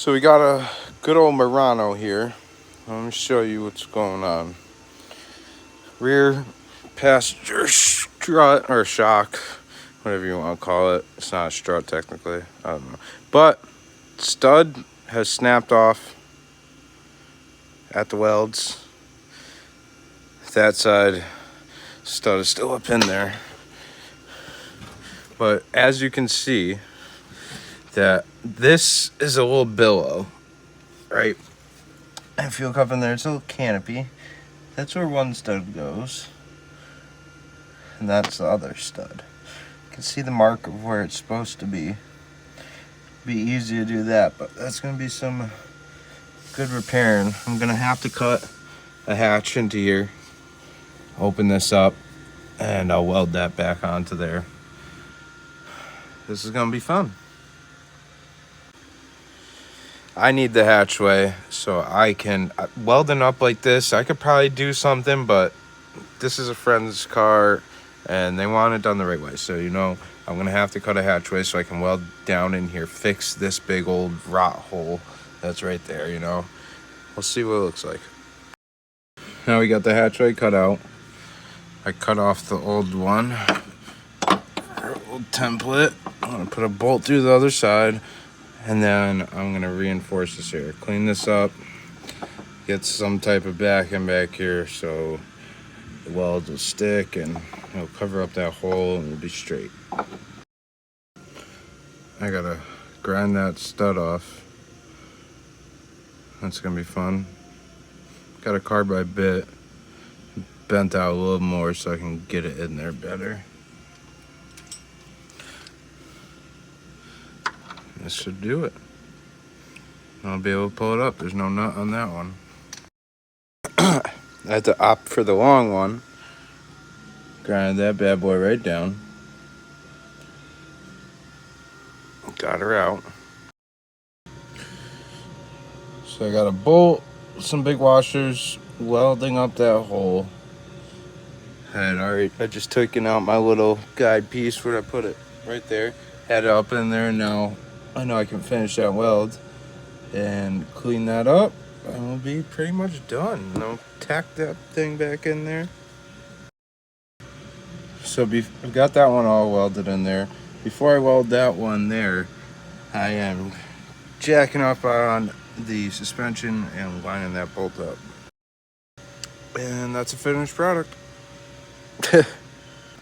So we got a good old Murano here. Let me show you what's going on. Rear passenger strut or shock, whatever you want to call it. It's not a strut technically, I don't know. But stud has snapped off at the welds. That side stud is still up in there. But as you can see, that this is a little billow, right? And if you look up in there, it's a little canopy. That's where one stud goes. And that's the other stud. You can see the mark of where it's supposed to be. Be easy to do that, but that's going to be some good repairing. I'm going to have to cut a hatch into here, open this up, and I'll weld that back onto there. This is going to be fun. I need the hatchway so I can welding up like this. I could probably do something, but this is a friend's car and they want it done the right way. So, you know, I'm going to have to cut a hatchway so I can weld down in here, fix this big old rot hole that's right there, you know. We'll see what it looks like. Now we got the hatchway cut out. I cut off the old one, old template. I'm going to put a bolt through the other side. And then I'm going to reinforce this here. Clean this up. Get some type of backing back here so the welds will stick and it'll cover up that hole and it'll be straight. I got to grind that stud off. That's going to be fun. Got a carbide bit bent out a little more so I can get it in there better. This should do it. I'll be able to pull it up. There's no nut on that one. I had to opt for the long one. Grinded that bad boy right down. Got her out. So I got a bolt, some big washers, welding up that hole. I just taken out my little guide piece where I put it right there. Had it up in there. Now I know I can finish that weld and clean that up, and we'll be pretty much done. I'll tack that thing back in there. So I've got that one all welded in there. Before I weld that one there, I am jacking up on the suspension and lining that bolt up. And that's a finished product.